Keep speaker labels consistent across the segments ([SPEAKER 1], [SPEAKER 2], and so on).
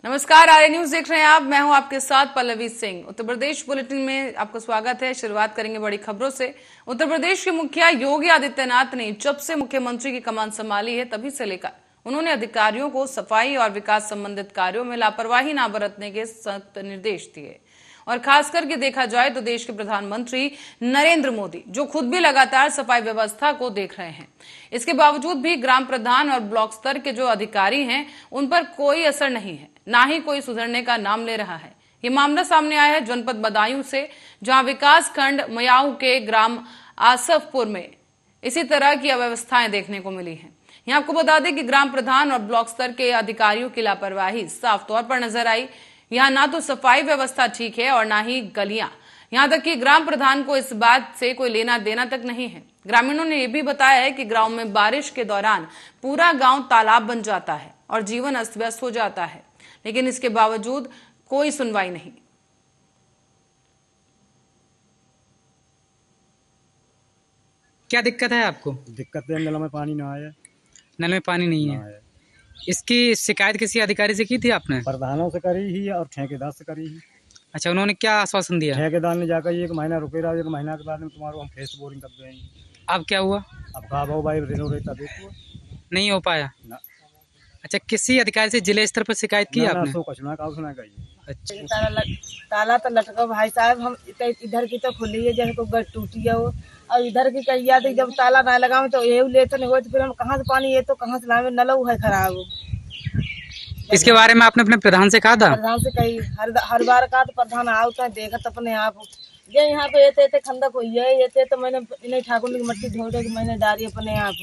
[SPEAKER 1] नमस्कार, आर्य न्यूज देख रहे हैं आप। मैं हूं आपके साथ पल्लवी सिंह। उत्तर प्रदेश बुलेटिन में आपका स्वागत है। शुरुआत करेंगे बड़ी खबरों से। उत्तर प्रदेश के मुखिया योगी आदित्यनाथ ने जब से मुख्यमंत्री की कमान संभाली है तभी से लेकर उन्होंने अधिकारियों को सफाई और विकास संबंधित कार्यों में लापरवाही न बरतने के सख्त निर्देश दिए। और खासकर के देखा जाए तो देश के प्रधानमंत्री नरेंद्र मोदी जो खुद भी लगातार सफाई व्यवस्था को देख रहे हैं, इसके बावजूद भी ग्राम प्रधान और ब्लॉक स्तर के जो अधिकारी हैं उन पर कोई असर नहीं है, ना ही कोई सुधरने का नाम ले रहा है। ये मामला सामने आया है जनपद बदायूं से, जहां विकास खंड मयाऊ के ग्राम आसफपुर में इसी तरह की अव्यवस्थाएं देखने को मिली हैं। यहाँ आपको बता दें कि ग्राम प्रधान और ब्लॉक स्तर के अधिकारियों की लापरवाही साफ तौर पर नजर आई। यहाँ ना तो सफाई व्यवस्था ठीक है और ना ही गलियां। यहाँ तक कि ग्राम प्रधान को इस बात से कोई लेना देना तक नहीं है। ग्रामीणों ने यह भी बताया है कि गांव में बारिश के दौरान पूरा गांव तालाब बन जाता है और जीवन अस्त व्यस्त हो जाता है, लेकिन इसके बावजूद कोई सुनवाई नहीं।
[SPEAKER 2] क्या दिक्कत है आपको?
[SPEAKER 3] दिक्कत है, नल में पानी ना आया।
[SPEAKER 2] नल में पानी नहीं है। इसकी शिकायत किसी अधिकारी से की थी आपने?
[SPEAKER 3] प्रधानों से करी ही और ठेकेदार से करी ही।
[SPEAKER 2] अच्छा, उन्होंने क्या आश्वासन दिया?
[SPEAKER 3] ठेकेदार ने जाकर 1 महीना रुकेगा, 1 महीना के बाद में तुम्हारा हम फेस बोरिंग कर देंगे।
[SPEAKER 2] अब क्या हुआ?
[SPEAKER 3] अब कहा भाव भाई रेनो रहता देखो
[SPEAKER 2] नहीं हो पाया
[SPEAKER 3] ना।
[SPEAKER 2] अच्छा, किसी अधिकारी से जिले स्तर पर शिकायत की आपने?
[SPEAKER 3] सो कछुना का सुना गई।
[SPEAKER 2] अच्छा,
[SPEAKER 4] ताला तो लटका भाई साहब, हम इधर की तो खुली है जैसे कोई गट टूटी है वो, और इधर की कहिया तो जब ताला ना लगा तो ये लेते नहीं हो, तो फिर हम कहाँ से पानी ये तो कहाँ से लावे, नलऊ है खराब।
[SPEAKER 2] इसके बारे में आपने अपने प्रधान से कहा था?
[SPEAKER 4] प्रधान से कही हर बार कहा, तो प्रधान आओ तो देखा अपने आप ये यहाँ पे ये खंडक हुई है, ये तो मैंने इन्हें ठाकुर की मट्टी ढो के मैंने डाली अपने आप,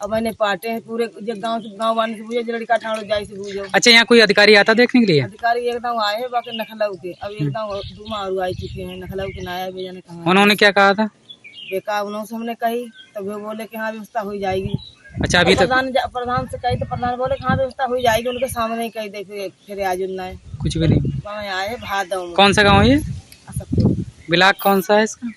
[SPEAKER 4] और मैंने पाटे हैं पूरे गाँव वाले से पूछे, लड़का ठाड़ो जाए से पूछो।
[SPEAKER 2] अच्छा, यहाँ कोई अधिकारी आता देखने के लिए?
[SPEAKER 4] अधिकारी एकदम आए हैं, बाकी नखलऊ के अब एकदम धुआं और आई चुके हैं, नखलऊ के नया बेजाने कहा।
[SPEAKER 2] उन्होंने क्या कहा था?
[SPEAKER 4] बेकार उन्होंने हमने कही तो वे बोले कि हाँ व्यवस्था हो जाएगी।
[SPEAKER 2] अच्छा, अभी तक
[SPEAKER 4] प्रधान से कही तो प्रधान बोले हाँ व्यवस्था हो जाएगी, उनके सामने ही कही देखे फिर आज उन्ना
[SPEAKER 2] कुछ भी नहीं
[SPEAKER 4] आए भादव।
[SPEAKER 2] कौन सा गाँव है ये? ब्लॉक कौन सा है इसका?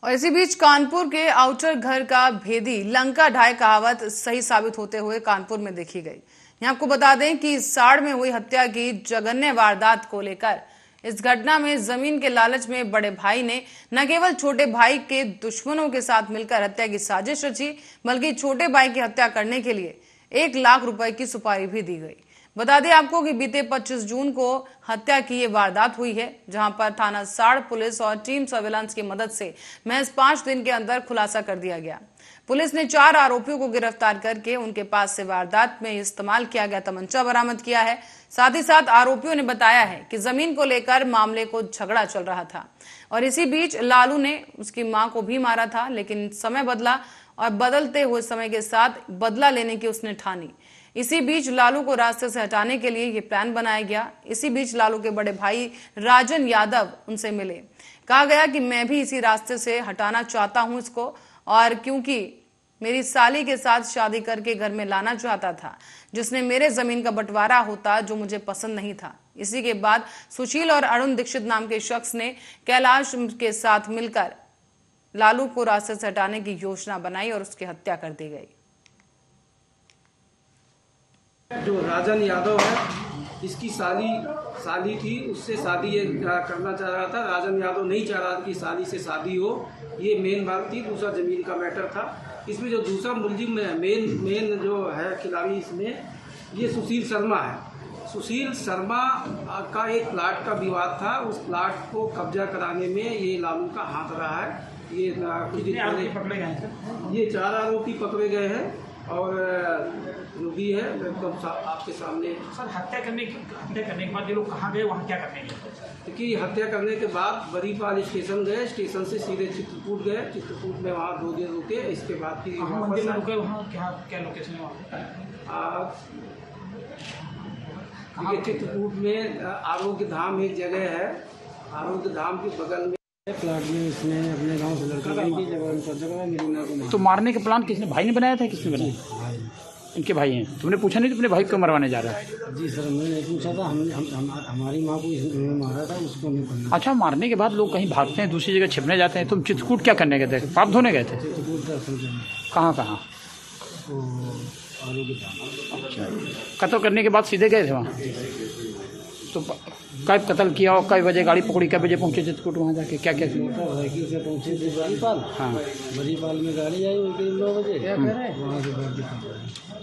[SPEAKER 1] और इसी बीच कानपुर के आउटर घर का भेदी लंका ढाई कहावत सही साबित होते हुए कानपुर में देखी गई। यहाँ आपको बता दें कि साड़ में हुई हत्या की जघन्य वारदात को लेकर इस घटना में जमीन के लालच में बड़े भाई ने न केवल छोटे भाई के दुश्मनों के साथ मिलकर हत्या की साजिश रची, बल्कि छोटे भाई की हत्या करने के लिए 1 लाख रुपए की सुपारी भी दी गई। बता दें आपको कि बीते 25 जून को हत्या की ये वारदात हुई है, जहां पर थाना साड़ पुलिस और टीम सर्विलांस की मदद से महज 5 दिन के अंदर खुलासा कर दिया गया। पुलिस ने 4 आरोपियों को गिरफ्तार करके उनके पास से वारदात में इस्तेमाल किया गया तमंचा बरामद किया है। साथ ही साथ आरोपियों ने बताया है कि जमीन को लेकर मामले को झगड़ा चल रहा था और इसी बीच लालू ने उसकी मां को भी मारा था, लेकिन समय बदला और बदलते हुए समय के साथ बदला लेने की उसने ठानी। इसी बीच लालू को रास्ते से हटाने के लिए ये प्लान बनाया गया। इसी बीच लालू के बड़े भाई राजन यादव उनसे मिले। कहा गया कि मैं भी इसी रास्ते से हटाना चाहता हूं इसको, और क्योंकि मेरी साली के साथ शादी करके घर में लाना चाहता था, जिसने मेरे जमीन का बंटवारा होता जो मुझे पसंद नहीं था। इसी के बाद सुशील और अरुण दीक्षित नाम के शख्स ने कैलाश के साथ मिलकर लालू को रास्ते से हटाने की योजना बनाई और उसकी हत्या कर दी गई।
[SPEAKER 5] जो राजन यादव है, इसकी साली थी, उससे शादी ये करना चाह रहा था। राजन यादव नहीं चाह रहा कि साली से शादी हो, ये मेन बात थी। दूसरा जमीन का मैटर था। इसमें जो दूसरा मुलजिम मेन जो है खिलाड़ी इसमें, ये सुशील शर्मा है। सुशील शर्मा का एक प्लाट का विवाद था, उस प्लाट को कब्जा कराने में ये लालू का हाथ रहा है। ये कुछ दिन पहले पकड़े गए हैं, ये 4 आरोपी पकड़े गए हैं और जो भी है एकदम आपके सामने।
[SPEAKER 6] सर, हत्या करने के बाद ये लोग कहाँ गए, वहाँ क्या करने गए?
[SPEAKER 5] क्योंकि हत्या करने के बाद बरीपाल स्टेशन गए, स्टेशन से सीधे चित्रकूट गए, चित्रकूट में वहाँ 2 दिन रुके। इसके बाद फिर
[SPEAKER 6] मंदिर में रुके, वहाँ क्या लोकेशन है वहाँ?
[SPEAKER 5] चित्रकूट में आरोग्य धाम एक जगह है, आरोग्य धाम के बगल में प्लाट में इसने अपने गांव से लड़का की जगह मेरी मां को।
[SPEAKER 6] तो मारने का प्लान किसने, भाई ने बनाया था, किसने बनाया?
[SPEAKER 7] इनके भाई हैं। तुमने पूछा नहीं अपने भाई को मरवाने जा रहा है?
[SPEAKER 3] जी सर, मैंने पूछा था, हमारी माँ को इसने मारा था, उसको नहीं पढ़ना।
[SPEAKER 7] अच्छा, मारने के बाद लोग कहीं भागते हैं, दूसरी जगह छिपने जाते हैं। तुम चित्रकूट क्या करने गए थे? पाप धोने गए थे? कहाँ कहाँ? अच्छा, कत्ल करने के बाद सीधे गए थे वहाँ? तो कब कत्ल किया और कई बजे गाड़ी पकड़ी, कब बजे पहुँचे चित्रकूट? वहाँ जाके क्या क्या
[SPEAKER 3] साइकिल से पहुँचे थे बरीपाल। हाँ, बरीपाल में गाड़ी आई वही करीब 9 बजे। वहाँ से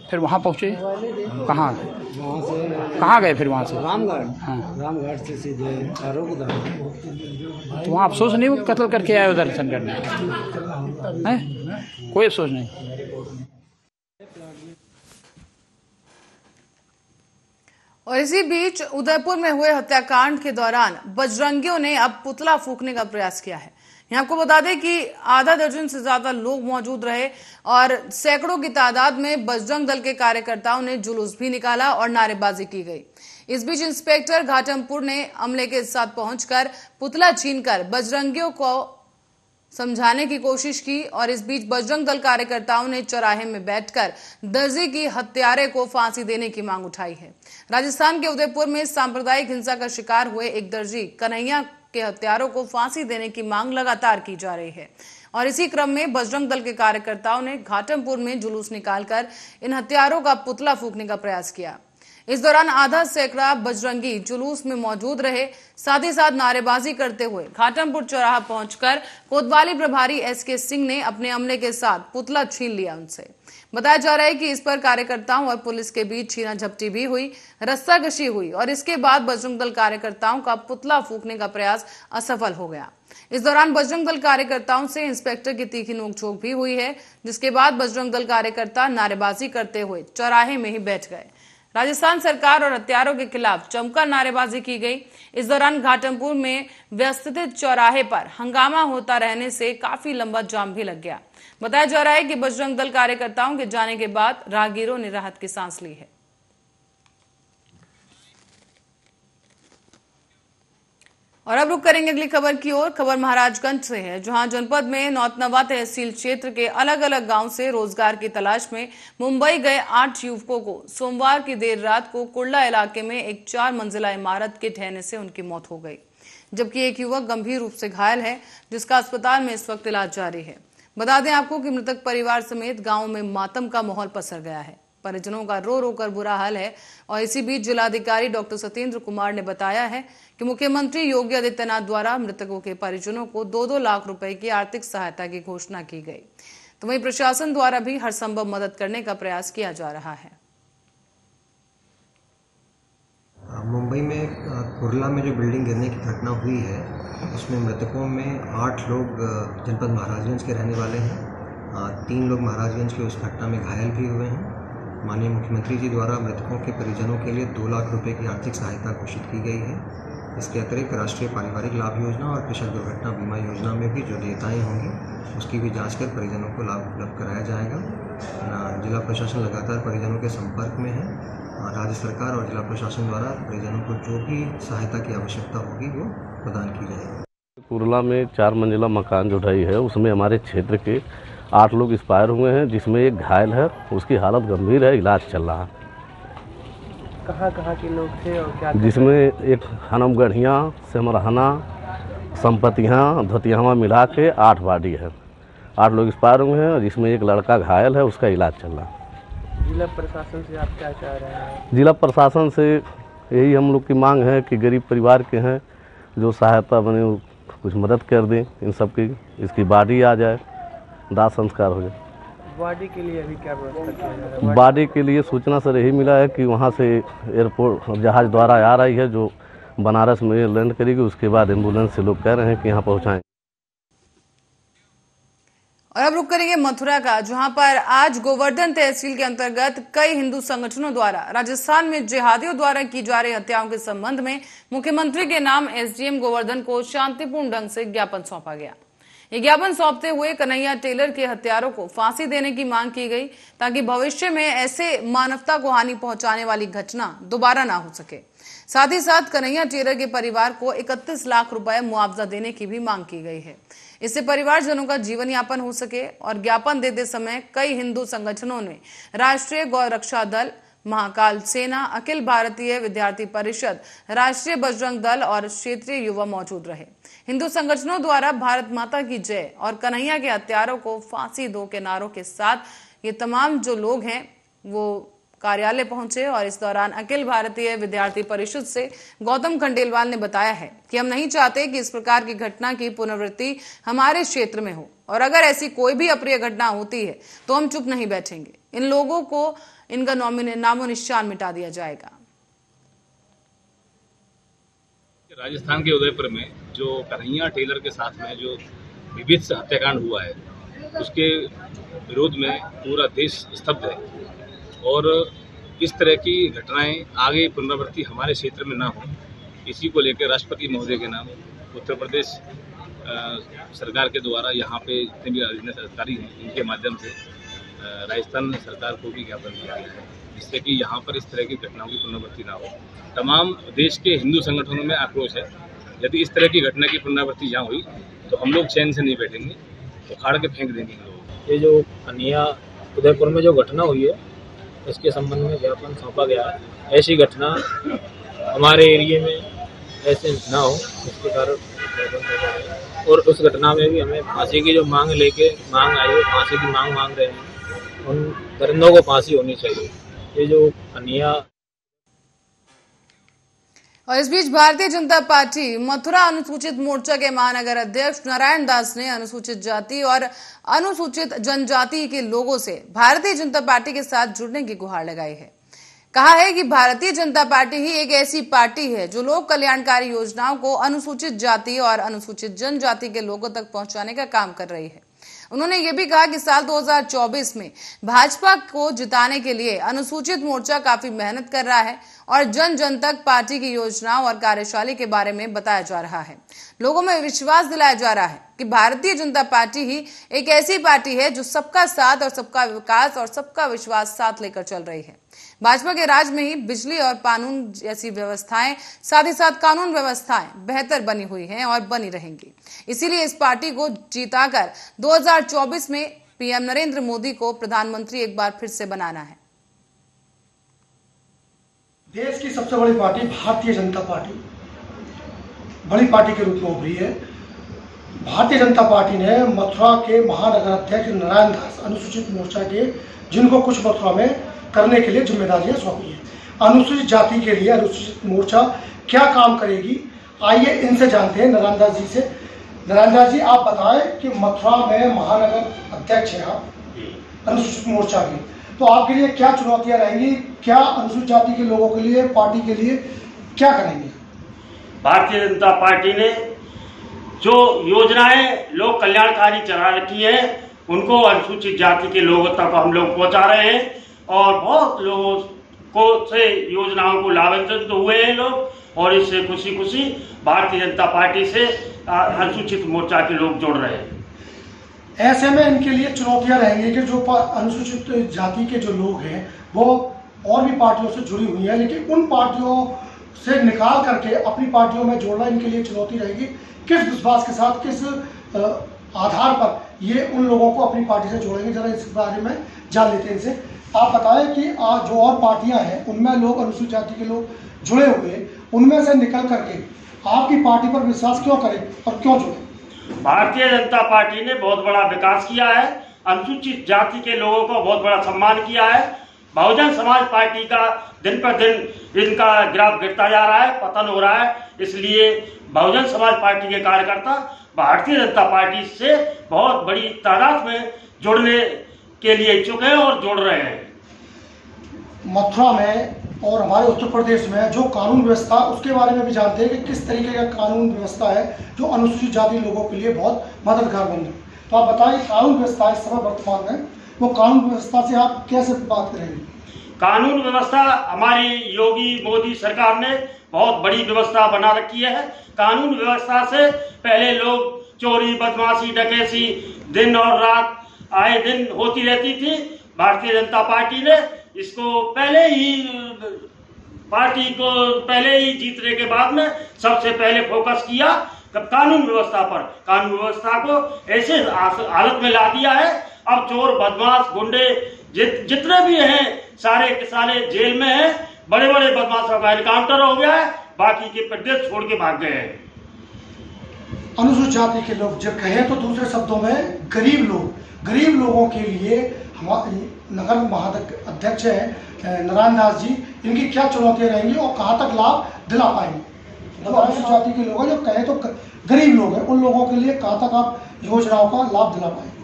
[SPEAKER 7] फिर वहाँ पहुँचे कहाँ?
[SPEAKER 3] वहाँ से
[SPEAKER 7] कहाँ गए फिर? वहाँ से
[SPEAKER 3] रामगढ़।
[SPEAKER 7] हाँ,
[SPEAKER 3] रामगढ़ से सीधे आरोग्य।
[SPEAKER 7] तो वहाँ अफसोस नहीं हुआ कत्ल करके आए हो दर्शन करने? हैं? कोई अफसोस नहीं।
[SPEAKER 1] और इसी बीच उदयपुर में हुए हत्याकांड के दौरान बजरंगियों ने अब पुतला फूंकने का प्रयास किया है। यहाँ आपको बता दें कि आधा दर्जन से ज्यादा लोग मौजूद रहे और सैकड़ों की तादाद में बजरंग दल के कार्यकर्ताओं ने जुलूस भी निकाला और नारेबाजी की गई। इस बीच इंस्पेक्टर घाटमपुर ने अमले के साथ पहुंचकर पुतला छीनकर बजरंगियों को समझाने की कोशिश की और इस बीच बजरंग दल कार्यकर्ताओं ने चौराहे में बैठकर दर्जी की हत्यारे को फांसी देने की मांग उठाई है। राजस्थान के उदयपुर में सांप्रदायिक हिंसा का शिकार हुए एक दर्जी कन्हैया के हत्यारों को फांसी देने की मांग लगातार की जा रही है और इसी क्रम में बजरंग दल के कार्यकर्ताओं ने घाटमपुर में जुलूस निकालकर इन हत्यारों का पुतला फूंकने का प्रयास किया। इस दौरान आधा सैकड़ा बजरंगी जुलूस में मौजूद रहे, साथ ही साथ नारेबाजी करते हुए घाटमपुर चौराहा पहुंचकर कोतवाली प्रभारी एसके सिंह ने अपने अमले के साथ पुतला छीन लिया उनसे। बताया जा रहा है कि इस पर कार्यकर्ताओं और पुलिस के बीच छीना झपटी भी हुई, रस्साकशी हुई और इसके बाद बजरंग दल कार्यकर्ताओं का पुतला फूंकने का प्रयास असफल हो गया। इस दौरान बजरंग दल कार्यकर्ताओं से इंस्पेक्टर की तीखी नोकझोंक भी हुई है, जिसके बाद बजरंग दल कार्यकर्ता नारेबाजी करते हुए चौराहे में ही बैठ गए। राजस्थान सरकार और हत्यारों के खिलाफ जमकर नारेबाजी की गई। इस दौरान घाटमपुर में व्यवस्थित चौराहे पर हंगामा होता रहने से काफी लंबा जाम भी लग गया। बताया जा रहा है कि बजरंग दल कार्यकर्ताओं के जाने के बाद राहगीरों ने राहत की सांस ली है। और अब रुक करेंगे अगली खबर की ओर। खबर महाराजगंज से है, जहां जनपद में नौतनवा तहसील क्षेत्र के अलग अलग गांव से रोजगार की तलाश में मुंबई गए 8 युवकों को सोमवार की देर रात को कुर्ला इलाके में एक 4 मंजिला इमारत के ढहने से उनकी मौत हो गई, जबकि एक युवक गंभीर रूप से घायल है, जिसका अस्पताल में इस वक्त इलाज जारी है। बता दें आपको कि मृतक परिवार समेत गाँव में मातम का माहौल पसर गया है। परिजनों का रो रो कर बुरा हाल है और इसी बीच जिलाधिकारी डॉक्टर सत्येंद्र कुमार ने बताया है कि मुख्यमंत्री योगी आदित्यनाथ द्वारा मृतकों के परिजनों को 2-2 लाख रुपए की आर्थिक सहायता की घोषणा की गई। तो वहीं प्रशासन द्वारा भी हर संभव मदद करने का प्रयास किया जा रहा है।
[SPEAKER 8] मुंबई में कुर्ला में जो बिल्डिंग गिरने की घटना हुई है, उसमें मृतकों में 8 लोग जनपद महाराजगंज के रहने वाले हैं। 3 लोग महाराजगंज के उस घटना में घायल भी हुए हैं। माननीय मुख्यमंत्री जी द्वारा मृतकों के परिजनों के लिए 2 लाख रुपए की आर्थिक सहायता घोषित की गई है। इसके अतिरिक्त राष्ट्रीय पारिवारिक लाभ योजना और कृषक दुर्घटना बीमा योजना में भी जो देयताएँ होंगी, उसकी भी जांच कर परिजनों को लाभ उपलब्ध कराया जाएगा। जिला प्रशासन लगातार परिजनों के संपर्क में है। राज्य सरकार और जिला प्रशासन द्वारा परिजनों को जो भी सहायता की आवश्यकता होगी वो प्रदान की जाएगी।
[SPEAKER 9] कुर्ला में 4 मंजिला मकान जो ढही है, उसमें हमारे क्षेत्र के 8 लोग एक्सपायर हुए हैं, जिसमें एक घायल है, उसकी हालत गंभीर है, इलाज चल रहा है।
[SPEAKER 10] कहाँ के लोग थे और क्या?
[SPEAKER 9] जिसमें एक हनमगढ़िया, सिमरहना, संपतियाँ, धोतियावा मिला के 8 बॉडी है। 8 लोग एक्सपायर हुए हैं, जिसमें एक लड़का घायल है, उसका इलाज चल रहा है।
[SPEAKER 10] जिला प्रशासन से आप क्या चाह रहे हैं?
[SPEAKER 9] जिला प्रशासन से यही हम लोग की मांग है कि गरीब परिवार के हैं, जो सहायता बने कुछ मदद कर दें इन सब की, इसकी बॉडी आ जाए, दाह संस्कार हो जाए।
[SPEAKER 10] बॉडी के लिए अभी क्या व्यवस्था किया जा रहा है?
[SPEAKER 9] बॉडी के लिए सूचना सर यही मिला है कि वहाँ से एयरपोर्ट जहाज़ द्वारा आ रही है, जो बनारस में लैंड करेगी, उसके बाद एम्बुलेंस से लोग कह रहे हैं कि यहाँ पहुँचाएँ।
[SPEAKER 1] और अब रुक करेंगे मथुरा का, जहां पर आज गोवर्धन तहसील के अंतर्गत कई हिंदू संगठनों द्वारा राजस्थान में जिहादियों द्वारा की जा रही हत्याओं के संबंध में मुख्यमंत्री के नाम एसडीएम गोवर्धन को शांतिपूर्ण ढंग से ज्ञापन सौंपा गया। ये ज्ञापन सौंपते हुए कन्हैया टेलर के हत्यारों को फांसी देने की मांग की गई, ताकि भविष्य में ऐसे मानवता को हानि पहुंचाने वाली घटना दोबारा ना हो सके। साथ ही साथ कन्हैया टेलर के परिवार को 31 लाख रुपए मुआवजा देने की भी मांग की गई है। इससे परिवारजनों का जीवन यापन हो सके। और ज्ञापन देते समय कई हिंदू संगठनों ने राष्ट्रीय गौ रक्षा दल, महाकाल सेना, अखिल भारतीय विद्यार्थी परिषद, राष्ट्रीय बजरंग दल और क्षेत्रीय युवा मौजूद रहे। हिंदू संगठनों द्वारा भारत माता की जय और कन्हैया के हत्यारों को फांसी दो के नारों के साथ ये तमाम जो लोग हैं वो कार्यालय पहुंचे। और इस दौरान अखिल भारतीय विद्यार्थी परिषद से गौतम खंडेलवाल ने बताया है कि हम नहीं चाहते कि इस प्रकार की घटना की पुनरावृत्ति हमारे क्षेत्र में हो, और अगर ऐसी कोई भी अप्रिय घटना होती है तो हम चुप नहीं बैठेंगे। इन लोगों को इनका नामो निशान मिटा दिया जाएगा।
[SPEAKER 11] राजस्थान के उदयपुर में जो कन्हैया टेलर के साथ में जो विभत्स हत्याकांड हुआ है, उसके विरोध में पूरा देश स्तब्ध है और इस तरह की घटनाएं आगे पुनरावृत्ति हमारे क्षेत्र में ना हो, इसी को लेकर राष्ट्रपति महोदय के नाम उत्तर प्रदेश सरकार के द्वारा यहाँ पे जितने भी अधीनस्थ अधिकारी हैं, इनके माध्यम से राजस्थान सरकार को भी ज्ञापन दिया गया है, जिससे कि यहाँ पर इस तरह की घटनाओं की पुनरावृत्ति ना हो। तमाम देश के हिंदू संगठनों में आक्रोश है, यदि इस तरह की घटना की पुनरावृत्ति यहाँ हुई तो हम लोग चैन से नहीं बैठेंगे, उखाड़ के फेंक देंगे लोग।
[SPEAKER 12] ये जो कन्हैया उदयपुर में जो घटना हुई है, इसके संबंध में ज्ञापन सौंपा गया है। ऐसी घटना हमारे एरिया में ऐसे ना हो, इसके कारण ज्ञापन सौंपा गया है। और उस घटना में भी हमें फांसी की जो मांग आई है, फांसी की मांग रहे हैं, उन दरिंदों को फांसी होनी चाहिए। ये जो कन्हैया।
[SPEAKER 1] और इस बीच भारतीय जनता पार्टी मथुरा अनुसूचित मोर्चा के महानगर अध्यक्ष नारायण दास ने अनुसूचित जाति और अनुसूचित जनजाति के लोगों से भारतीय जनता पार्टी के साथ जुड़ने की गुहार लगाई है। कहा है कि भारतीय जनता पार्टी ही एक ऐसी पार्टी है जो लोक कल्याणकारी योजनाओं को अनुसूचित जाति और अनुसूचित जनजाति के लोगों तक पहुंचाने का काम कर रही है। उन्होंने ये भी कहा कि साल 2024 में भाजपा को जिताने के लिए अनुसूचित मोर्चा काफी मेहनत कर रहा है और जन जन तक पार्टी की योजनाओं और कार्यशैली के बारे में बताया जा रहा है। लोगों में विश्वास दिलाया जा रहा है कि भारतीय जनता पार्टी ही एक ऐसी पार्टी है जो सबका साथ और सबका विकास और सबका विश्वास साथ लेकर चल रही है। भाजपा के राज में ही बिजली और कानून जैसी व्यवस्थाएं, साथ ही साथ कानून व्यवस्थाएं बेहतर बनी हुई हैं और बनी रहेंगी। इसीलिए इस पार्टी को जीताकर 2024 में पीएम नरेंद्र मोदी को प्रधानमंत्री एक बार फिर से बनाना है।
[SPEAKER 13] देश की सबसे बड़ी पार्टी भारतीय जनता पार्टी बड़ी पार्टी के रूप में उभरी है। भारतीय जनता पार्टी ने मथुरा के महानगर अध्यक्ष नारायण दास अनुसूचित मोर्चा के, जिनको कुछ मथुरा में करने के लिए जिम्मेदारियां सौंपी है। अनुसूचित जाति के लिए अनुसूचित मोर्चा क्या काम करेगी, आइए इनसे जानते हैं, नारायण दास जी से। नारायण दास जी, आप बताएं कि मथुरा में महानगर अध्यक्ष हैं आप अनुसूचित मोर्चा के, तो आपके लिए क्या चुनौतियां रहेंगी, क्या अनुसूचित जाति के लोगों के लिए, पार्टी के लिए क्या करेंगे?
[SPEAKER 14] भारतीय जनता पार्टी ने जो योजनाएं लोक कल्याणकारी चला रखी है, उनको अनुसूचित जाति के लोगों तक हम लोग पहुंचा रहे हैं और बहुत लोगों को से योजनाओं को लाभान्वित हुए हैं लोग, और इससे खुशी खुशी भारतीय जनता पार्टी से अनुसूचित मोर्चा के लोग जुड़ रहे हैं।
[SPEAKER 13] ऐसे में इनके लिए चुनौतियां रहेंगी कि जो अनुसूचित जाति के जो लोग हैं वो और भी पार्टियों से जुड़ी हुई है, लेकिन उन पार्टियों से निकाल करके अपनी पार्टियों में जोड़ना इनके लिए चुनौती रहेगी। किस विश्वास के साथ, किस आधार पर ये उन लोगों को अपनी पार्टी से जोड़ेंगे, जरा इस बारे में जान लेते हैं इनसे। आप बताएं कि आज जो और पार्टियां हैं उनमें लोग अनुसूचित जाति के लोग जुड़े हुए, उनमें से निकल करके आपकी पार्टी पर विश्वास क्यों करें और क्यों जुड़े?
[SPEAKER 14] भारतीय जनता पार्टी ने बहुत बड़ा विकास किया है, अनुसूचित जाति के लोगों को बहुत बड़ा सम्मान किया है। बहुजन समाज पार्टी का दिन पर दिन इनका ग्राफ गिरता जा रहा है, पतन हो रहा है, इसलिए बहुजन समाज पार्टी के कार्यकर्ता भारतीय जनता पार्टी से बहुत बड़ी तादाद में जुड़ने के लिए इच्छुक हैं और जुड़ रहे हैं।
[SPEAKER 13] मथुरा में और हमारे उत्तर प्रदेश में जो कानून व्यवस्था, उसके बारे में भी जानते हैं कि किस तरीके का कानून व्यवस्था है जो अनुसूचित जाति लोगों के लिए बहुत मददगार बन रही है। तो आप बताइए, कानून व्यवस्था इस समय वर्तमान में, वो कानून व्यवस्था से आप कैसे बात करेंगे?
[SPEAKER 14] कानून व्यवस्था हमारी योगी मोदी सरकार ने बहुत बड़ी व्यवस्था बना रखी है। कानून व्यवस्था से पहले लोग चोरी, बदमाशी, डकैती दिन और रात आए दिन होती रहती थी। भारतीय जनता पार्टी ने इसको पहले ही जीतने के बाद में सबसे पहले फोकस किया कानून व्यवस्था पर, कानून व्यवस्था को ऐसे हालत में ला दिया है। अब चोर बदमाश गुंडे जितने भी हैं सारे के सारे जेल में हैं। बड़े बड़े बदमाशों का एनकाउंटर हो गया है, बाकी के प्रदेश छोड़ के भाग गए हैं।
[SPEAKER 13] अनुसूचित जाति के लोग जब कहें तो दूसरे शब्दों में गरीब लोगों के लिए हमारे नगर महाअध्यक्ष हैं नारायण दास जी, इनकी क्या चुनौतियां रहेंगी और कहां तक लाभ दिला पाएंगे? तो अनुसूचित जाति के लोग जो कहें तो गरीब लोग हैं, उन लोगों के लिए कहां तक आप योजनाओं का लाभ दिला पाएंगे?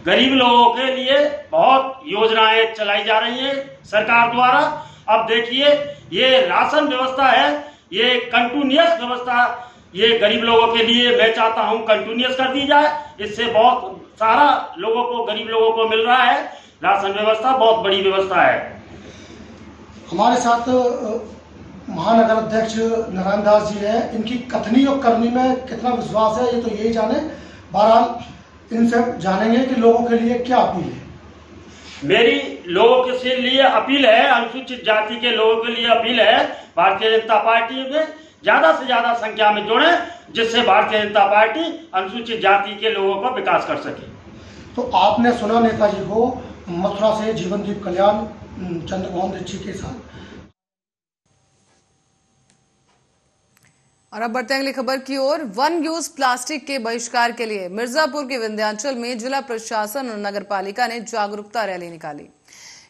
[SPEAKER 14] गरीब लोगों के लिए बहुत योजनाएं चलाई जा रही है सरकार द्वारा। अब देखिए, ये राशन व्यवस्था है, ये कंटिन्यूअस व्यवस्था, ये गरीब लोगों के लिए मैं चाहता हूं कंटिन्यूअस कर दी जाए। इससे बहुत सारा लोगों को, गरीब लोगों को मिल रहा है। राशन व्यवस्था बहुत बड़ी व्यवस्था है।
[SPEAKER 13] हमारे साथ महानगर अध्यक्ष नारायण दास जी हैं, इनकी कथनी और करनी में कितना विश्वास है ये तो यही जाने। बहरहाल इनसे जानेंगे कि लोगों के लिए क्या अपील है।
[SPEAKER 14] मेरी लोगों के लिए अपील है, अनुसूचित जाति के लोगों के लिए अपील है, भारतीय जनता पार्टी में ज्यादा से ज्यादा संख्या में जुड़े, जिससे भारतीय जनता पार्टी अनुसूचित जाति के लोगों का विकास कर सके।
[SPEAKER 13] तो आपने सुना नेताजी को मथुरा से जीवनदीप कल्याण चंद्रमोहन दीक्षित के साथ।
[SPEAKER 1] और अब बढ़ते हैं अगली खबर की ओर। वन यूज प्लास्टिक के बहिष्कार के लिए मिर्जापुर के विंध्याचल में जिला प्रशासन और नगर पालिका ने जागरूकता रैली निकाली।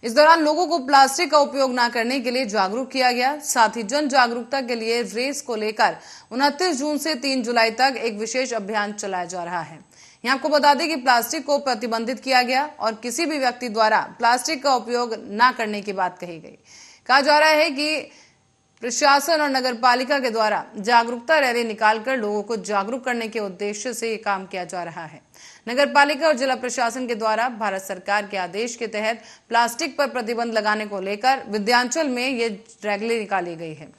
[SPEAKER 1] इस दौरान लोगों को प्लास्टिक का उपयोग न करने के लिए जागरूक किया गया। साथ ही जन जागरूकता के लिए रेस को लेकर 29 जून से 3 जुलाई तक एक विशेष अभियान चलाया जा रहा है। यहाँ आपको बता दें कि प्लास्टिक को प्रतिबंधित किया गया और किसी भी व्यक्ति द्वारा प्लास्टिक का उपयोग न करने की बात कही गई। कहा जा रहा है कि प्रशासन और नगर पालिका के द्वारा जागरूकता रैली निकालकर लोगों को जागरूक करने के उद्देश्य से ये काम किया जा रहा है। नगर पालिका और जिला प्रशासन के द्वारा भारत सरकार के आदेश के तहत प्लास्टिक पर प्रतिबंध लगाने को लेकर विंध्याचल में ये रैली निकाली गई है।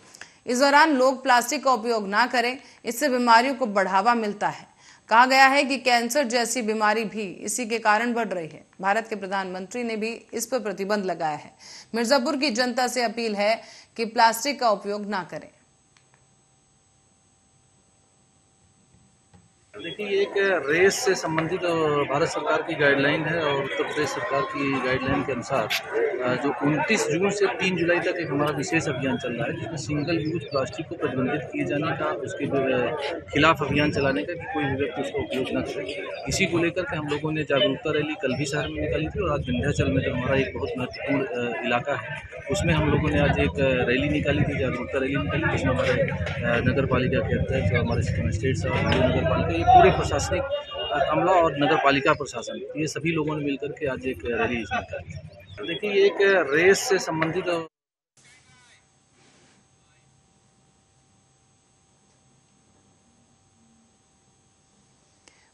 [SPEAKER 1] इस दौरान लोग प्लास्टिक का उपयोग ना करें, इससे बीमारियों को बढ़ावा मिलता है। कहा गया है कि कैंसर जैसी बीमारी भी इसी के कारण बढ़ रही है। भारत के प्रधानमंत्री ने भी इस पर प्रतिबंध लगाया है। मिर्जापुर की जनता से अपील है कि प्लास्टिक का उपयोग ना करें।
[SPEAKER 15] देखिए, ये एक रेस से संबंधित भारत सरकार की गाइडलाइन है और उत्तर प्रदेश सरकार की गाइडलाइन के अनुसार जो 29 जून से 3 जुलाई तक एक हमारा विशेष अभियान चल रहा है, जिसमें सिंगल यूज प्लास्टिक को प्रतिबंधित किए जाने का, उसके खिलाफ अभियान चलाने का कि कोई भी व्यक्ति उसका उपयोग न करे। इसी को लेकर के हम लोगों ने जागरूकता रैली कल भी शहर में निकाली थी और आज विंध्याचल में जो हमारा एक बहुत महत्वपूर्ण इलाका है उसमें हम लोगों ने आज एक रैली निकाली थी, जागरूकता रैली निकाली, जिसमें हमारे नगर पालिका के अध्यक्ष, हमारे मजिस्ट्रेट साहब, नगर पालिका, ये पूरे प्रशासनिक अमला और नगर पालिका प्रशासन, ये सभी लोगों ने मिलकर के आज एक रैली निकाली। देखिए, ये एक रेस से संबंधित
[SPEAKER 1] और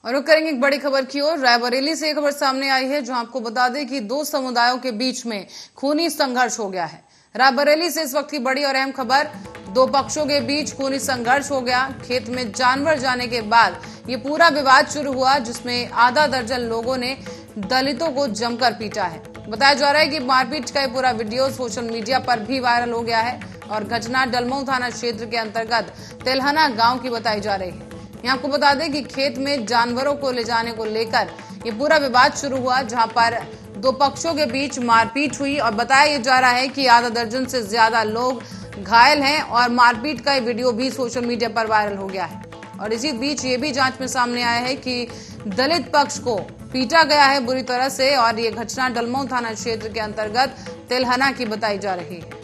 [SPEAKER 1] रुक करेंगे एक बड़ी खबर की ओर। रायबरेली से एक खबर सामने आई है, जहां आपको बता दें कि 2 समुदायों के बीच में खूनी संघर्ष हो गया है। रायबरेली से इस वक्त की बड़ी और अहम खबर, 2 पक्षों के बीच खूनी संघर्ष हो गया। खेत में जानवर जाने के बाद ये पूरा विवाद शुरू हुआ, जिसमें आधा दर्जन लोगों ने दलितों को जमकर पीटा है। बताया जा रहा है कि मारपीट का ये पूरा वीडियो सोशल मीडिया पर भी वायरल हो गया है और घटना डलमऊ थाना क्षेत्र के अंतर्गत तेलहना गांव की बताई जा रही है। यहाँ आपको बता दें कि खेत में जानवरों को ले जाने को लेकर ये पूरा विवाद शुरू हुआ, जहां पर 2 पक्षों के बीच मारपीट हुई और बताया जा रहा है कि आधा दर्जन से ज्यादा लोग घायल हैं और मारपीट का ये वीडियो भी सोशल मीडिया पर वायरल हो गया है। और इसी बीच ये भी जांच में सामने आया है कि दलित पक्ष को पीटा गया है बुरी तरह से और ये घटना डलमऊ थाना क्षेत्र के अंतर्गत तेलहना की बताई जा रही है।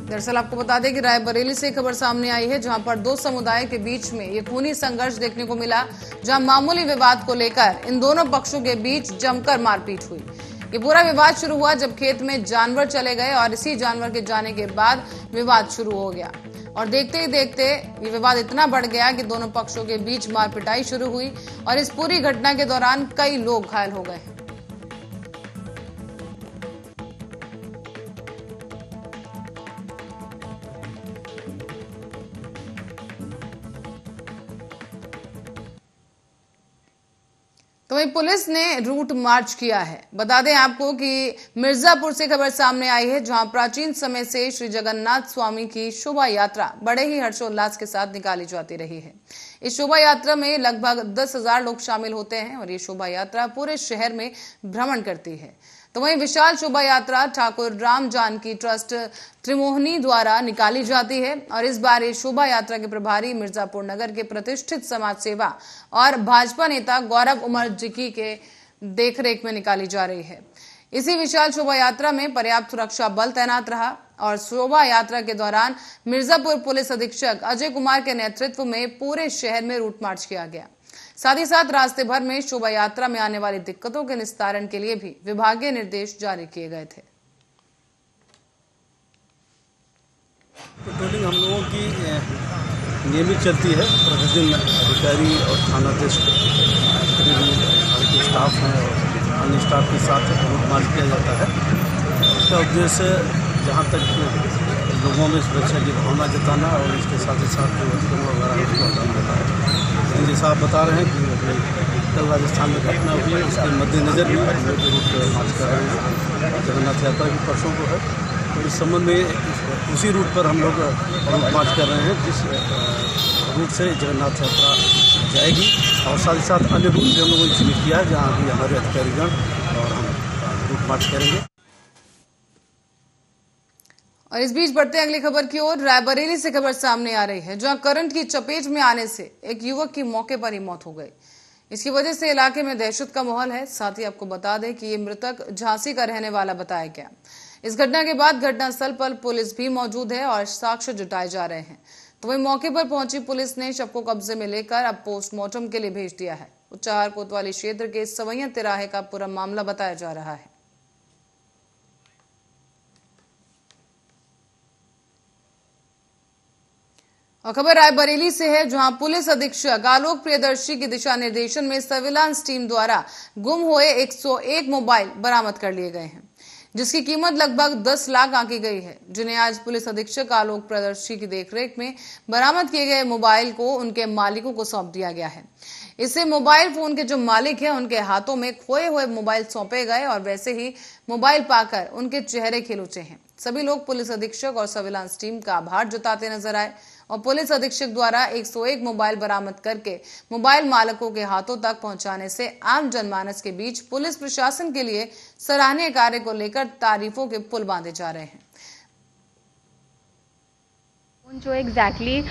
[SPEAKER 1] दरअसल आपको बता दें कि रायबरेली से खबर सामने आई है, जहां पर 2 समुदाय के बीच में ये खूनी संघर्ष देखने को मिला, जहां मामूली विवाद को लेकर इन दोनों पक्षों के बीच जमकर मारपीट हुई। ये पूरा विवाद शुरू हुआ जब खेत में जानवर चले गए और इसी जानवर के जाने के बाद विवाद शुरू हो गया और देखते ही देखते ये विवाद इतना बढ़ गया कि दोनों पक्षों के बीच मारपिटाई शुरू हुई और इस पूरी घटना के दौरान कई लोग घायल हो गए। तो वहीं पुलिस ने रूट मार्च किया है। बता दें आपको कि मिर्जापुर से खबर सामने आई है, जहां प्राचीन समय से श्री जगन्नाथ स्वामी की शोभा यात्रा बड़े ही हर्षोल्लास के साथ निकाली जाती रही है। इस शोभा यात्रा में लगभग 10,000 लोग शामिल होते हैं और ये शोभा यात्रा पूरे शहर में भ्रमण करती है। तो वहीं विशाल शोभा यात्रा ठाकुर राम जानकी ट्रस्ट त्रिमोहनी द्वारा निकाली जाती है और इस बार इस शोभा यात्रा के प्रभारी मिर्जापुर नगर के प्रतिष्ठित समाज सेवा और भाजपा नेता गौरव उमर जिकी के देखरेख में निकाली जा रही है। इसी विशाल शोभा यात्रा में पर्याप्त सुरक्षा बल तैनात रहा और शोभा यात्रा के दौरान मिर्जापुर पुलिस अधीक्षक अजय कुमार के नेतृत्व में पूरे शहर में रूट मार्च किया गया। साथ ही साथ रास्ते भर में शोभा यात्रा में आने वाली दिक्कतों के निस्तारण के लिए भी विभागीय निर्देश जारी किए गए थे।
[SPEAKER 16] पेट्रोलिंग हम लोगों की नियमित चलती है। प्रतिदिन अधिकारी और थानाध्यक्ष के स्टाफ हैं और अन्य स्टाफ के साथ रूट मार्च किया जाता है। इसका उद्देश्य जहाँ तक लोगों में सुरक्षा की भावना जताना और इसके साथ ही साथ जो अतिक्रमण वगैरह उसको हटाना होता है। जैसा आप बता रहे हैं कि कल राजस्थान में घटना हुई है, उसके मद्देनजर भी हम लोग रूट मार्च कर रहे हैं। जगन्नाथ यात्रा की परसों को है, तो इस संबंध में उसी रूट पर हम लोग रूट मार्च कर रहे हैं जिस रूट से जगन्नाथ यात्रा जाएगी। और साथ ही साथ अन्य रूट भी हम लोगों ने चिन्हित किया है जहाँ भी हमारे अधिकारीगण और हम रूट मार्च करेंगे।
[SPEAKER 1] और इस बीच बढ़ते हैं अगली खबर की ओर। रायबरेली से खबर सामने आ रही है, जहां करंट की चपेट में आने से एक युवक की मौके पर ही मौत हो गई। इसकी वजह से इलाके में दहशत का माहौल है। साथ ही आपको बता दें कि ये मृतक झांसी का रहने वाला बताया गया। इस घटना के बाद घटनास्थल पर पुलिस भी मौजूद है और साक्ष्य जुटाए जा रहे हैं। तो वहीं मौके पर पहुंची पुलिस ने शव को कब्जे में लेकर अब पोस्टमार्टम के लिए भेज दिया है। उच्चाहार कोतवाली क्षेत्र के सवैया तिराहे का पूरा मामला बताया जा रहा है। और खबर रायबरेली से है, जहां पुलिस अधीक्षक आलोक प्रियदर्शी के दिशा निर्देशन में सर्विलांस टीम द्वारा गुम हुए 101 मोबाइल बरामद कर लिए गए हैं, जिसकी कीमत लगभग 10 लाख आंकी गई है, जिन्हें आज पुलिस अधीक्षक आलोक प्रियदर्शी की देखरेख में बरामद किए गए मोबाइल को उनके मालिकों को सौंप दिया गया है। इससे मोबाइल फोन के जो मालिक हैं उनके हाथों में खोए हुए मोबाइल सौंपे गए और वैसे ही मोबाइल पाकर उनके चेहरे खिलौचे हैं। सभी लोग पुलिस अधीक्षक और सर्विलांस टीम का आभार जताते नजर आए और पुलिस अधीक्षक द्वारा 101 मोबाइल बरामद करके मोबाइल मालिकों के हाथों तक पहुंचाने से आम जनमानस के बीच पुलिस प्रशासन के लिए सराहनीय कार्य को लेकर तारीफों के पुल बांधे जा रहे हैं।
[SPEAKER 17] जो एग्जैक्टली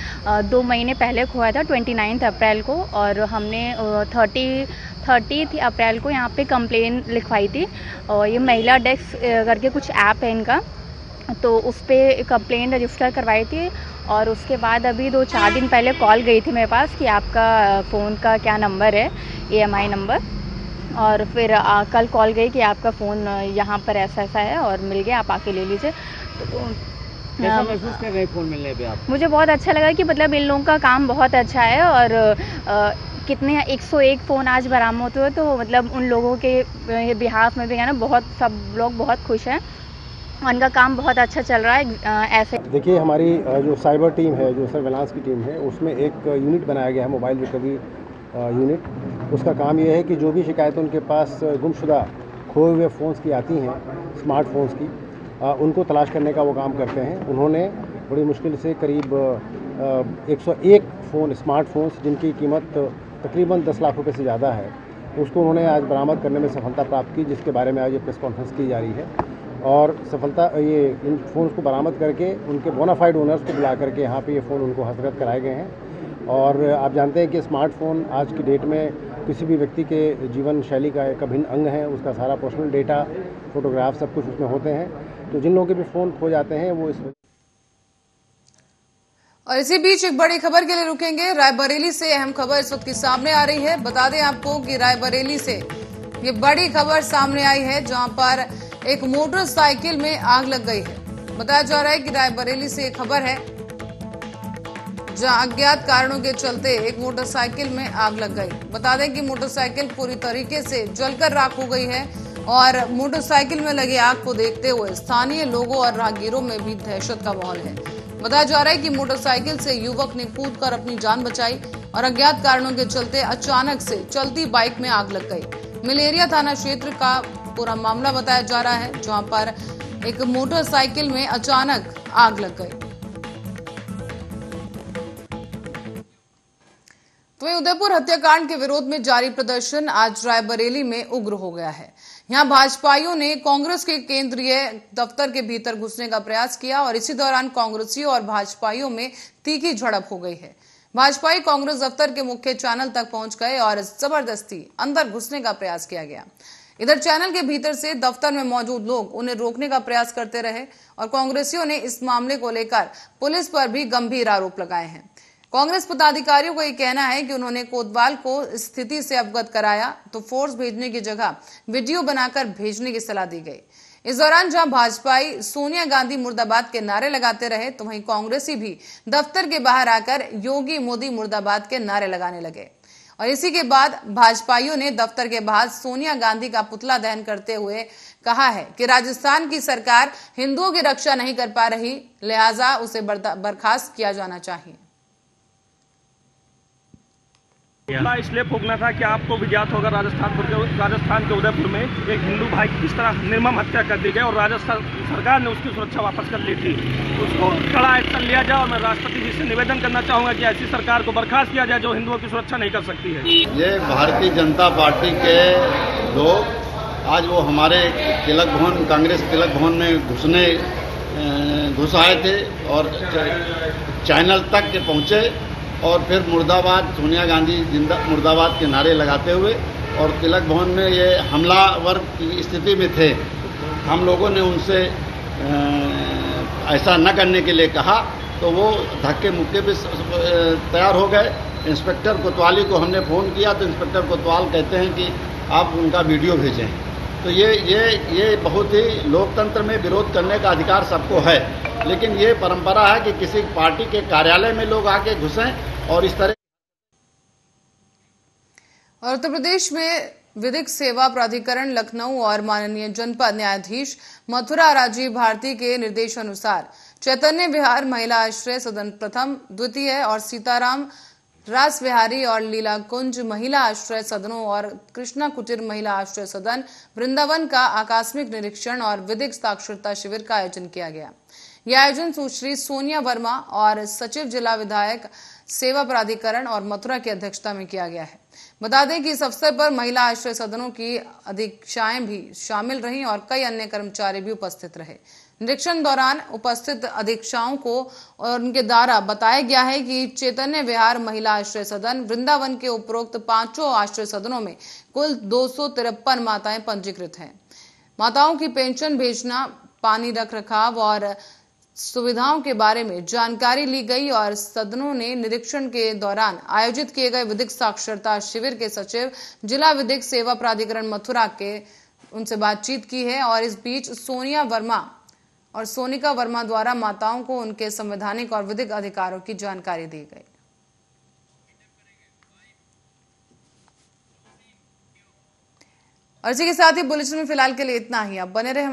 [SPEAKER 17] 2 महीने पहले खोया था 29 अप्रैल को, और हमने 30 अप्रैल को यहाँ पे कंप्लेन लिखवाई थी। और ये महिला डेस्क करके कुछ ऐप है इनका, तो उस पर कंप्लेन रजिस्टर करवाई थी। और उसके बाद अभी 2-4 दिन पहले कॉल गई थी मेरे पास कि आपका फ़ोन का क्या नंबर है, EMI नंबर। और फिर कल कॉल गई कि आपका फ़ोन यहाँ पर ऐसा है और मिल गया, आप आके ले लीजिए। तो
[SPEAKER 18] कैसा महसूस कर रहे हैं फ़ोन मिलने पे आप?
[SPEAKER 17] मुझे बहुत अच्छा लगा कि मतलब इन लोगों का काम बहुत अच्छा है। और कितने 101 फ़ोन आज बरामद हुए, तो मतलब उन लोगों के बिहाफ में भी है ना, बहुत सब लोग बहुत खुश हैं। उनका काम बहुत अच्छा चल रहा है। ऐसे
[SPEAKER 19] देखिए, हमारी जो साइबर टीम है, जो सर्विलांस की टीम है, उसमें एक यूनिट बनाया गया है, मोबाइल रिकवरी यूनिट। उसका काम ये है कि जो भी शिकायतें उनके पास गुमशुदा खोए हुए फ़ोन्स की आती हैं, स्मार्टफोन्स की, उनको तलाश करने का वो काम करते हैं। उन्होंने बड़ी मुश्किल से करीब 101 फ़ोन, स्मार्टफोन्स, जिनकी कीमत तकरीबन 10 लाख रुपए से ज़्यादा है, उसको उन्होंने आज बरामद करने में सफलता प्राप्त की, जिसके बारे में आज ये प्रेस कॉन्फ्रेंस की जा रही है। और सफलता ये इन फ़ोन्स को बरामद करके उनके बोनाफाइड ओनर्स को बुला करके यहाँ पे ये फ़ोन उनको हस्तगत कराए गए हैं। और आप जानते हैं कि स्मार्टफोन आज की डेट में किसी भी व्यक्ति के जीवन शैली का एक अभिन्न अंग है। उसका सारा पर्सनल डेटा, फोटोग्राफ, सब कुछ उसमें होते हैं। तो जिन लोगों के भी फ़ोन खो जाते हैं वो इस।
[SPEAKER 1] और इसी बीच एक बड़ी खबर के लिए रुकेंगे। रायबरेली से अहम खबर इस वक्त की सामने आ रही है। बता दें आपको कि रायबरेली से ये बड़ी खबर सामने आई है, जहां पर एक मोटरसाइकिल में आग लग गई है। बताया जा रहा है कि रायबरेली से एक खबर है, जहां अज्ञात कारणों के चलते एक मोटरसाइकिल में आग लग गई। बता दें कि मोटरसाइकिल पूरी तरीके से जलकर राख हो गई है और मोटरसाइकिल में लगी आग को देखते हुए स्थानीय लोगों और राहगीरों में भी दहशत का माहौल है। बताया जा रहा है कि मोटरसाइकिल से युवक ने कूदकर अपनी जान बचाई और अज्ञात कारणों के चलते अचानक से चलती बाइक में आग लग गई। मलेरिया थाना क्षेत्र का पूरा मामला बताया जा रहा है, जहां पर एक मोटरसाइकिल में अचानक आग लग गई। तो वहीं उदयपुर हत्याकांड के विरोध में जारी प्रदर्शन आज रायबरेली में उग्र हो गया है। यहां भाजपाइयों ने कांग्रेस के केंद्रीय दफ्तर के भीतर घुसने का प्रयास किया और इसी दौरान कांग्रेसियों और भाजपाइयों में तीखी झड़प हो गई है। भाजपाई कांग्रेस दफ्तर के मुख्य चैनल तक पहुंच गए और जबरदस्ती अंदर घुसने का प्रयास किया गया। इधर चैनल के भीतर से दफ्तर में मौजूद लोग उन्हें रोकने का प्रयास करते रहे और कांग्रेसियों ने इस मामले को लेकर पुलिस पर भी गंभीर आरोप लगाए हैं। कांग्रेस पदाधिकारियों का यह कहना है कि उन्होंने कोतवाल को स्थिति से अवगत कराया तो फोर्स भेजने की जगह वीडियो बनाकर भेजने की सलाह दी गई। इस दौरान जहां भाजपाई सोनिया गांधी मुर्दाबाद के नारे लगाते रहे तो वहीं कांग्रेसी भी दफ्तर के बाहर आकर योगी मोदी मुर्दाबाद के नारे लगाने लगे और इसी के बाद भाजपाइयों ने दफ्तर के बाहर सोनिया गांधी का पुतला दहन करते हुए कहा है कि राजस्थान की सरकार हिंदुओं की रक्षा नहीं कर पा रही, लिहाजा उसे बर्खास्त किया जाना चाहिए।
[SPEAKER 6] इसलिए फूकना था कि आपको भी ज्ञात होगा राजस्थान के उदयपुर में एक हिंदू भाई की किस तरह निर्मम हत्या कर दी गई और राजस्थान सरकार ने उसकी सुरक्षा वापस कर ली थी। उसको कड़ा एक्शन लिया जाए और मैं राष्ट्रपति जी से निवेदन करना चाहूंगा कि ऐसी सरकार को बर्खास्त किया जाए जो हिंदुओं की सुरक्षा नहीं कर सकती है।
[SPEAKER 20] ये भारतीय जनता पार्टी के लोग आज वो हमारे तिलक भवन, कांग्रेस तिलक भवन में घुस आए थे और चैनल तक के पहुंचे और फिर मुर्दाबाद, सोनिया गांधी जिंदा मुर्दाबाद के नारे लगाते हुए और तिलक भवन में ये हमलावर की स्थिति में थे। हम लोगों ने उनसे ऐसा न करने के लिए कहा तो वो धक्के मुक्के पे तैयार हो गए। इंस्पेक्टर कोतवाली को हमने फ़ोन किया तो इंस्पेक्टर कोतवाल कहते हैं कि आप उनका वीडियो भेजें। तो ये बहुत ही लोकतंत्र में विरोध करने का अधिकार सबको है, लेकिन ये परंपरा है कि किसी पार्टी के कार्यालय में लोग आके घुसें और इस तरह।
[SPEAKER 1] और उत्तर प्रदेश में विधिक सेवा प्राधिकरण लखनऊ और माननीय जनपद न्यायाधीश मथुरा राजीव भारती के निर्देशानुसार चैतन्य विहार महिला आश्रय सदन प्रथम, द्वितीय और सीताराम रास विहारी और लीला कुंज महिला आश्रय सदनों और कृष्णा कुटीर महिला आश्रय सदन वृंदावन का आकस्मिक निरीक्षण और विधिक साक्षरता शिविर का आयोजन किया गया। यह आयोजन सुश्री सोनिया वर्मा और सचिव जिला विधायक सेवा प्राधिकरण और मथुरा की अध्यक्षता में किया गया है। बता दें कि इस अवसर पर महिला आश्रय सदनों की अधीक्षाएं भी शामिल रहीं और कई अन्य कर्मचारी भी उपस्थित रहे। निरीक्षण दौरान उपस्थित अधीक्षाओं को और उनके द्वारा बताया गया है कि चैतन्य विहार महिला आश्रय सदन वृंदावन के उपरोक्त 5 आश्रय सदनों में कुल 253 माताएं पंजीकृत हैं। माताओं की पेंशन भेजना, पानी रख रखाव और सुविधाओं के बारे में जानकारी ली गई और सदनों ने निरीक्षण के दौरान आयोजित किए गए विधिक साक्षरता शिविर के सचिव जिला विधिक सेवा प्राधिकरण मथुरा के उनसे बातचीत की है और इस बीच सोनिया वर्मा और सोनिका वर्मा द्वारा माताओं को उनके संवैधानिक और विधिक अधिकारों की जानकारी दी गई। और इसी के साथ ही बुलेटिन में फिलहाल के लिए इतना ही। अब बने रहे।